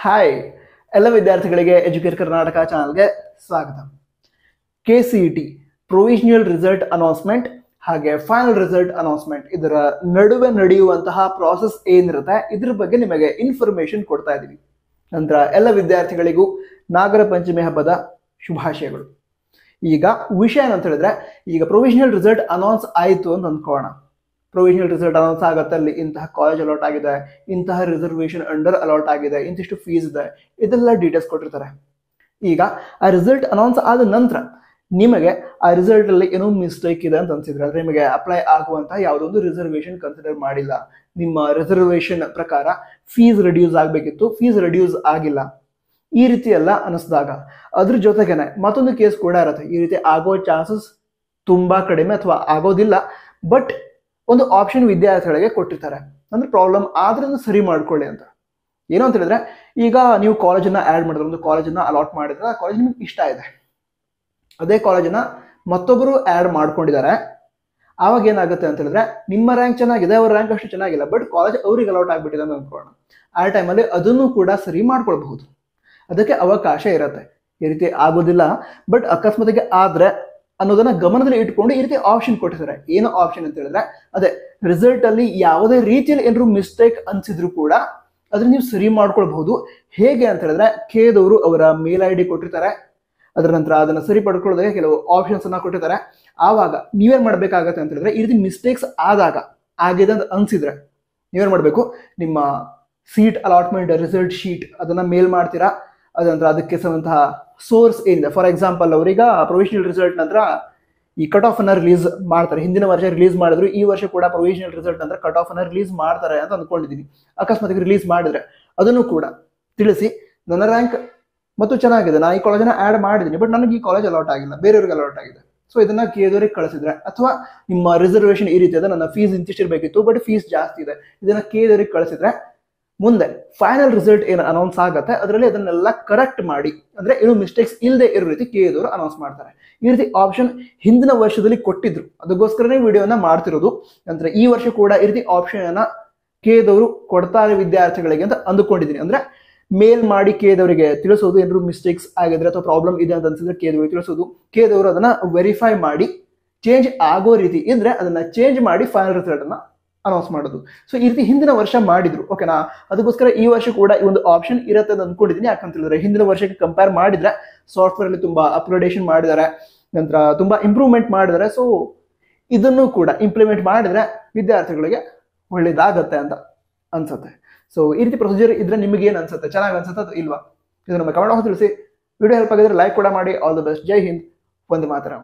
Hi ಎಲ್ಲ ವಿದ್ಯಾರ್ಥಿಗಳಿಗೆ educate Karnataka ಚಾನಲ್ಗೆ ಸ್ವಾಗತ. KCET ಪ್ರೊವಿಷನಲ್ ರಿಸಲ್ಟ್ ಅನೌನ್ಸ್ಮೆಂಟ್ ಹಾಗೆ ಫೈನಲ್ ರಿಸಲ್ಟ್ ಅನೌನ್ಸ್ಮೆಂಟ್ ಇದರ ನಡುವೆ ನಡೆಯುವಂತಹ ಪ್ರಾಸೆಸ್ ಏನಿರುತ್ತೆ ಇದ್ರ ಬಗ್ಗೆ ನಿಮಗೆ ಇನ್ಫಾರ್ಮೇಶನ್ ಕೊಡ್ತಾ ಇದ್ದೀವಿ. ನಂತರ ಎಲ್ಲ ವಿದ್ಯಾರ್ಥಿಗಳಿಗೂ ನಾಗರ ಪಂಚಮಿ ಹಬ್ಬದ ಶುಭಾಶಯಗಳು. ಈಗ ವಿಷಯ ಏನಂತ ಹೇಳಿದ್ರೆ, ಈಗ ಪ್ರೊವಿಷನಲ್ ರಿಸಲ್ಟ್ ಅನೌನ್ಸ್ ಆಯಿತು ಅಂತ ಅಂದ್ಕೋಣ. ಪ್ರೊವಿಷನಲ್ ರಿಸಲ್ಟ್ ಅನೌನ್ಸ್ ಆಗುತ್ತೆ, ಅಲ್ಲಿ ಇಂತಹ ಕಾಲೇಜ್ ಅಲಾಟ್ ಆಗಿದೆ, ಇಂತಹ ರಿಸರ್ವೇಷನ್ ಅಂಡರ್ ಅಲಾಟ್ ಆಗಿದೆ, ಇಂತಿಷ್ಟು ಫೀಸ್ ಇದೆ, ಇದೆಲ್ಲ ಡೀಟೇಲ್ಸ್ ಕೊಟ್ಟಿರ್ತಾರೆ. ಈಗ ಆ ರಿಸಲ್ಟ್ ಅನೌನ್ಸ್ ಆದ ನಂತರ ನಿಮಗೆ ಆ ರಿಸಲ್ಟ್ ಅಲ್ಲಿ ಏನೋ ಮಿಸ್ಟೇಕ್ ಇದೆ ಅಂತ ಅನ್ಸಿದ್ರೆ, ಅಂದ್ರೆ ನಿಮಗೆ ಅಪ್ಲೈ ಆಗುವಂತಹ ಯಾವುದೊಂದು ರಿಸರ್ವೇಷನ್ ಕನ್ಸಿಡರ್ ಮಾಡಿಲ್ಲ, ನಿಮ್ಮ ರಿಸರ್ವೇಷನ್ ಪ್ರಕಾರ ಫೀಸ್ ರಿಡ್ಯೂಸ್ ಆಗಬೇಕಿತ್ತು, ಫೀಸ್ ರಿಡ್ಯೂಸ್ ಆಗಿಲ್ಲ, ಈ ರೀತಿ ಎಲ್ಲ ಅನಿಸಿದಾಗ ಅದ್ರ ಜೊತೆಗೇನೆ ಮತ್ತೊಂದು ಕೇಸ್ ಕೂಡ ಇರುತ್ತೆ. ಈ ರೀತಿ ಆಗೋ ಚಾನ್ಸಸ್ ತುಂಬಾ ಕಡಿಮೆ ಅಥವಾ ಆಗೋದಿಲ್ಲ, ಬಟ್ ಒಂದು ಆಪ್ಷನ್ ವಿದ್ಯಾರ್ಥಿಗಳಿಗೆ ಕೊಟ್ಟಿರ್ತಾರೆ. ಅಂದ್ರೆ ಪ್ರಾಬ್ಲಮ್ ಆದ್ರಿಂದ ಸರಿ ಮಾಡ್ಕೊಳ್ಳಿ ಅಂತ. ಏನು ಅಂತ ಹೇಳಿದ್ರೆ, ಈಗ ನೀವು ಕಾಲೇಜನ್ನ ಆ್ಯಡ್ ಮಾಡಿದ್ರೆ, ಒಂದು ಕಾಲೇಜನ್ನ ಅಲಾಟ್ ಮಾಡಿದ್ರೆ, ಆ ಕಾಲೇಜ್ ನಿಮ್ಗೆ ಇಷ್ಟ ಇದೆ, ಅದೇ ಕಾಲೇಜನ್ನ ಮತ್ತೊಬ್ಬರು ಆ್ಯಡ್ ಮಾಡ್ಕೊಂಡಿದ್ದಾರೆ. ಆವಾಗ ಏನಾಗುತ್ತೆ ಅಂತ ಹೇಳಿದ್ರೆ, ನಿಮ್ಮ ರ್ಯಾಂಕ್ ಚೆನ್ನಾಗಿದೆ, ಅವ್ರ ರ್ಯಾಂಕ್ ಅಷ್ಟು ಚೆನ್ನಾಗಿಲ್ಲ, ಬಟ್ ಕಾಲೇಜ್ ಅವ್ರಿಗೆ ಅಲಾಟ್ ಆಗ್ಬಿಟ್ಟಿದೆ ಅಂತ ಅಂದ್ಕೊಳ್ಳೋಣ. ಆ ಟೈಮಲ್ಲಿ ಅದನ್ನು ಕೂಡ ಸರಿ ಮಾಡ್ಕೊಳ್ಬಹುದು, ಅದಕ್ಕೆ ಅವಕಾಶ ಇರುತ್ತೆ. ಈ ರೀತಿ ಆಗೋದಿಲ್ಲ, ಬಟ್ ಅಕಸ್ಮಾತ್ಗೆ ಆದ್ರೆ ಅನ್ನೋದನ್ನ ಗಮನದಲ್ಲಿ ಇಟ್ಕೊಂಡು ಈ ರೀತಿ ಆಪ್ಷನ್ ಕೊಟ್ಟಿದ್ದಾರೆ. ಏನು ಆಪ್ಷನ್ ಅಂತ ಹೇಳಿದ್ರೆ, ಅದೇ ರಿಸಲ್ಟ್ ಅಲ್ಲಿ ಯಾವುದೇ ರೀತಿಯಲ್ಲಿ ಏನಾದ್ರು ಮಿಸ್ಟೇಕ್ ಅನ್ಸಿದ್ರು ಕೂಡ ಅದನ್ನ ನೀವು ಸರಿ ಮಾಡ್ಕೊಳ್ಬಹುದು. ಹೇಗೆ ಅಂತ ಹೇಳಿದ್ರೆ, ಕೇದವರು ಅವರ ಮೇಲ್ ID ಕೊಟ್ಟಿರ್ತಾರೆ, ಅದರ ನಂತರ ಅದನ್ನ ಸರಿ ಪಡ್ಕೊಳ್ಳೋದಕ್ಕೆ ಕೆಲವು ಆಪ್ಷನ್ಸ್ ಅನ್ನ ಕೊಟ್ಟಿರ್ತಾರೆ. ಆವಾಗ ನೀವೇನ್ ಮಾಡ್ಬೇಕಾಗತ್ತೆ ಅಂತ ಹೇಳಿದ್ರೆ, ಈ ರೀತಿ ಮಿಸ್ಟೇಕ್ಸ್ ಆಗಿದೆ ಅಂತ ಅನ್ಸಿದ್ರೆ ನೀವೇನ್ ಮಾಡ್ಬೇಕು, ನಿಮ್ಮ ಸೀಟ್ ಅಲಾಟ್ಮೆಂಟ್ ರಿಸಲ್ಟ್ ಶೀಟ್ ಅದನ್ನ ಮೇಲ್ ಮಾಡ್ತೀರಾ. ಅದ ನಂತರ ಅದಕ್ಕೆ ಸಂಬಂಧಂತಹ ಸೋರ್ಸ್ ಏನಿದೆ, ಫಾರ್ ಎಕ್ಸಾಂಪಲ್ ಅವರೀಗ ಪ್ರೊವಿಷನಲ್ ರಿಸಲ್ಟ್ ನಂತರ ಈ ಕಟ್ ಆಫ್ ಅನ್ನ ರಿಲೀಸ್ ಮಾಡ್ತಾರೆ. ಹಿಂದಿನ ವರ್ಷ ರಿಲೀಸ್ ಮಾಡಿದ್ರು, ಈ ವರ್ಷ ಕೂಡ ಪ್ರೊವಿಷನಲ್ ರಿಸಲ್ಟ್ ನಂತರ ಕಟ್ ಆಫ್ ಅನ್ನ ರಿಲೀಸ್ ಮಾಡ್ತಾರೆ ಅಂತ ಅಂದ್ಕೊಂಡಿದ್ದೀನಿ. ಅಕಸ್ಮಾತ್ ರಿಲೀಸ್ ಮಾಡಿದ್ರೆ ಅದನ್ನು ಕೂಡ ತಿಳಿಸಿ, ನನ್ನ ರ್ಯಾಂಕ್ ಮತ್ತು ಚೆನ್ನಾಗಿದೆ, ನಾನು ಈ ಕಾಲೇಜನ್ನ ಆ್ಯಡ್ ಮಾಡಿದ್ದೀನಿ, ಬಟ್ ನನಗೆ ಈ ಕಾಲೇಜ್ ಅಲಾಟ್ ಆಗಿಲ್ಲ, ಬೇರೆಯವ್ರಿಗೆ ಅಲಾಟ್ ಆಗಿದೆ. ಸೊ ಇದನ್ನ ಕೇದವರಿಗೆ ಕಳಿಸಿದ್ರೆ, ಅಥವಾ ನಿಮ್ಮ ರಿಸರ್ವೇಷನ್ ಈ ರೀತಿ ಇದೆ, ನನ್ನ ಫೀಸ್ ಇಂತಿಷ್ಟಿರ್ಬೇಕಿತ್ತು ಬಟ್ ಫೀಸ್ ಜಾಸ್ತಿ ಇದೆ, ಇದನ್ನ ಕೇದವರಿಗೆ ಕಳಿಸಿದ್ರೆ ಮುಂದೆ ಫೈನಲ್ ರಿಸಲ್ಟ್ ಏನು ಅನೌನ್ಸ್ ಆಗುತ್ತೆ ಅದರಲ್ಲಿ ಅದನ್ನೆಲ್ಲ ಕರೆಕ್ಟ್ ಮಾಡಿ, ಅಂದ್ರೆ ಏನು ಮಿಸ್ಟೇಕ್ಸ್ ಇಲ್ಲದೆ ಇರೋ ರೀತಿ ಕೇದವರು ಅನೌನ್ಸ್ ಮಾಡ್ತಾರೆ. ಈ ರೀತಿ ಆಪ್ಷನ್ ಹಿಂದಿನ ವರ್ಷದಲ್ಲಿ ಕೊಟ್ಟಿದ್ರು, ಅದಕ್ಕೋಸ್ಕರನೇ ವಿಡಿಯೋನ ಮಾಡ್ತಿರೋದು. ನಂತರ ಈ ವರ್ಷ ಕೂಡ ಈ ರೀತಿ ಆಪ್ಷನ್ ಅನ್ನ ಕೇದವರು ಕೊಡ್ತಾರೆ ವಿದ್ಯಾರ್ಥಿಗಳಿಗೆ ಅಂತ ಅಂದುಕೊಂಡಿದ್ದೀನಿ. ಅಂದ್ರೆ ಮೇಲ್ ಮಾಡಿ ಕೇದವರಿಗೆ ತಿಳಿಸೋದು, ಏನಾದ್ರು ಮಿಸ್ಟೇಕ್ಸ್ ಆಗಿದ್ರೆ ಅಥವಾ ಪ್ರಾಬ್ಲಮ್ ಇದೆ ಅಂತ ಅನ್ಸಿದ್ರೆ ಕೇದವರಿಗೆ ತಿಳಿಸೋದು, ಕೇದವರು ಅದನ್ನ ವೆರಿಫೈ ಮಾಡಿ ಚೇಂಜ್ ಆಗೋ ರೀತಿ ಇದ್ರೆ ಅದನ್ನ ಚೇಂಜ್ ಮಾಡಿ ಫೈನಲ್ ರಿಸಲ್ಟ್ ಅನ್ನ ಅನೌನ್ಸ್ ಮಾಡೋದು. ಸೊ ಈ ರೀತಿ ಹಿಂದಿನ ವರ್ಷ ಮಾಡಿದ್ರು, ಓಕೆನಾ. ಅದಕ್ಕೋಸ್ಕರ ಈ ವರ್ಷ ಕೂಡ ಈ ಒಂದು ಆಪ್ಷನ್ ಇರುತ್ತೆ ಅಂತ ಅಂದ್ಕೊಂಡಿದ್ದೀನಿ. ಯಾಕಂತ ಹೇಳಿದ್ರೆ ಹಿಂದಿನ ವರ್ಷಕ್ಕೆ ಕಂಪೇರ್ ಮಾಡಿದ್ರೆ ಸಾಫ್ಟ್ವೇರ್ ಅಲ್ಲಿ ತುಂಬಾ ಅಪ್ಗ್ರೇಡೇಷನ್ ಮಾಡಿದ್ದಾರೆ, ನಂತರ ತುಂಬಾ ಇಂಪ್ರೂವ್ಮೆಂಟ್ ಮಾಡಿದ್ದಾರೆ. ಸೊ ಇದನ್ನು ಕೂಡ ಇಂಪ್ಲಿಮೆಂಟ್ ಮಾಡಿದ್ರೆ ವಿದ್ಯಾರ್ಥಿಗಳಿಗೆ ಒಳ್ಳೇದಾಗತ್ತೆ ಅಂತ ಅನ್ಸುತ್ತೆ. ಸೊ ಈ ರೀತಿ ಪ್ರೊಸೀಜರ್ ಇದ್ರೆ ನಿಮಗೆ ಏನು ಅನ್ಸುತ್ತೆ, ಚೆನ್ನಾಗಿ ಅನ್ಸುತ್ತೆ ಅಥವಾ ಇಲ್ವಾ, ಇದು ನಮ್ಮ ಕಮೆಂಟ್ ಬಾಕ್ಸ್ ತಿಳಿಸಿ. ವಿಡಿಯೋ ಹೆಲ್ಪ್ ಆಗಿದ್ರೆ ಲೈಕ್ ಕೂಡ ಮಾಡಿ. All the best. ಜೈ ಹಿಂದ್, ವಂದೇ ಮಾತರಂ.